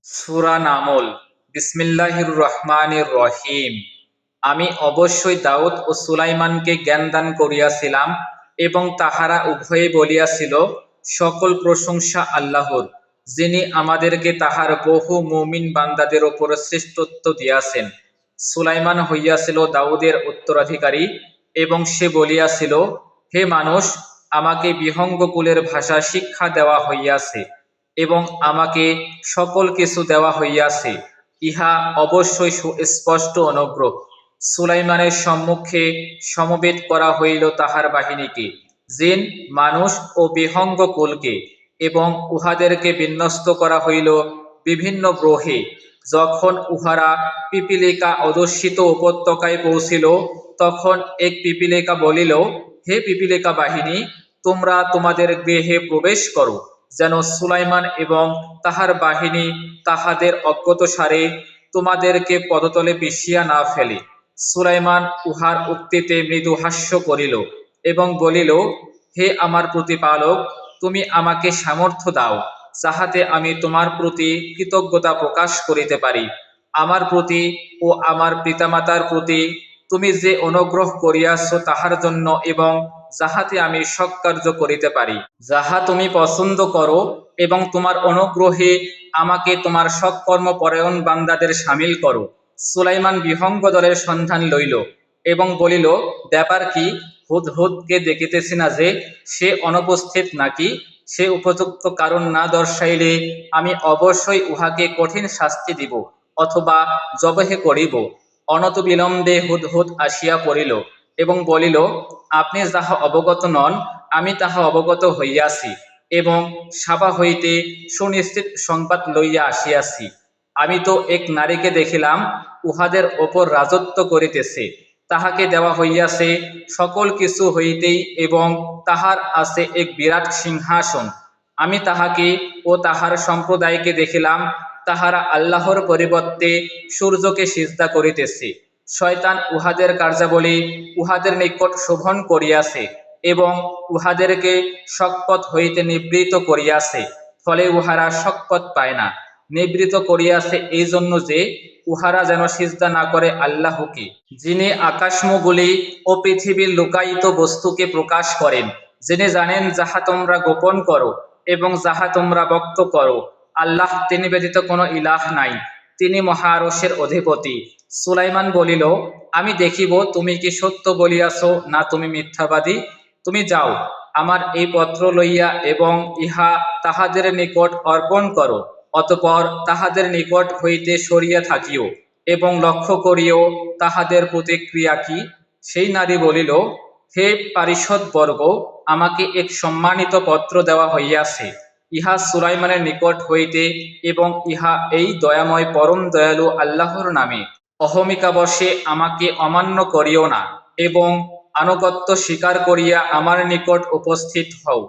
সূরা নামল। বিসমিল্লাহির রহমানির রহিম। আমি অবশ্যই দাউদ ও সুলাইমানকে জ্ঞান দান করিয়াছিলাম, এবং তাহারা উভয়ে বলিয়াছিল, সকল প্রশংসা আল্লাহর, যিনি আমাদেরকে তাহার বহু মুমিন বান্দাদের ওপর শ্রেষ্ঠত্ব দিয়াছেন। সুলাইমান হইয়াছিল দাউদের উত্তরাধিকারী, এবং সে বলিয়াছিল, হে মানুষ, আমাকে বিহঙ্গ কুলের ভাষা শিক্ষা দেওয়া হইয়াছে, এবং আমাকে সকল কিছু দেওয়া হইয়াছে। ইহা অবশ্যই সুস্পষ্ট অনুগ্রহ। সুলাইমানের সম্মুখে সমবেত করা হইল তাহার বাহিনীকে, জিন, মানুষ ও বিহঙ্গ কুলকে, এবং উহাদেরকে বিন্যস্ত করা হইল বিভিন্ন গ্রহে। যখন উহারা পিপীলিকা অধ্যুষিত উপত্যকায় পৌঁছিল, তখন এক পিপীলিকা বলিল, হে পিপীলিকা বাহিনী, তোমরা তোমাদের গৃহে প্রবেশ করো, যেন সুলাইমান এবং তাহার বাহিনী তাহাদের অজ্ঞাতসারে তোমাদেরকে পদতলে পিষিয়া না ফেলে। সুলাইমান উহার উক্তিতে মৃদু হাস্য করিল এবং বলিল, হে আমার প্রতিপালক, তুমি আমাকে সামর্থ্য দাও, যাহাতে আমি তোমার প্রতি কৃতজ্ঞতা প্রকাশ করিতে পারি। আমার প্রতি ও আমার পিতামাতার প্রতি তুমি যে অনুগ্রহ করিয়াছ তাহার জন্য, এবং যাহাতে আমি সৎকার্য করিতে পারি, যাহা তুমি পছন্দ করো, এবং তোমার অনুগ্রহে আমাকে তোমার সৎকর্ম পরায়ণ বান্দাদের সামিল করো। সুলাইমান বিহঙ্গ দলের সন্ধান লইল এবং বলিল, ব্যাপার কি? হুদহুদকে দেখিতেছি না যে, সে অনুপস্থিত নাকি? সে উপযুক্ত কারণ না দর্শাইলে আমি অবশ্যই উহাকে কঠিন শাস্তি দিব, অথবা জবহে করিব। অনতবিলম্বে হুদহুদ আসিয়া পড়িল এবং বলিল, আপনি যাহা অবগত নন, আমি তাহা অবগত হইয়াছি, এবং সাবা হইতে সুনিশ্চিত সংবাদ লইয়া আসিয়াছি। আমি তো এক নারীকে দেখিলাম, উহাদের ওপর রাজত্ব করিতেছে। তাহাকে দেওয়া হইয়াছে সকল কিছু হইতেই, এবং তাহার আছে এক বিরাট সিংহাসন। আমি তাহাকে ও তাহার সম্প্রদায়কে দেখিলাম, তাহারা আল্লাহর পরিবর্তে সূর্যকে সিজদা করিতেছে। শয়তান উহাদের কার্যাবলী উহাদের নিকট শোভন করিয়াছে, এবং উহাদেরকে সৎপথ হইতে নিবৃত করিয়াছে, ফলে উহারা সৎপথ পায় না। নিবৃত করিয়াছে এই জন্য যে, উহারা যেন সিজদা না করে আল্লাহকে, যিনি আকাশমগুলি ও পৃথিবীর লুকায়িত বস্তুকে প্রকাশ করেন, যিনি জানেন যাহা তোমরা গোপন করো এবং যাহা তোমরা ব্যক্ত করো। আল্লাহ, তিনি ব্যতীত কোনো ইলাহ নাই, তিনি মহাআরশের অধিপতি। সুলাইমান বলিল, আমি দেখিব তুমি কি সত্য বলিয়াছ না তুমি মিথ্যাবাদী। তুমি যাও, আমার এই পত্র লইয়া এবং ইহা তাহাদের নিকট অর্পণ করো, অতঃপর তাহাদের নিকট হইতে সরিয়া থাকিও, এবং লক্ষ্য করিও তাহাদের প্রতিক্রিয়া কি। সেই নারী বলিল, হে পারিষদবর্গ, আমাকে এক সম্মানিত পত্র দেওয়া হইয়াছে, ইহা সুলাইমানের নিকট হইতে, এবং ইহা এই দয়াময় পরম দয়ালু আল্লাহর নামে। অহমিকাবশে আমাকে অমান্য করিও না, এবং আনুগত্য স্বীকার করিয়া আমার নিকট উপস্থিত হও।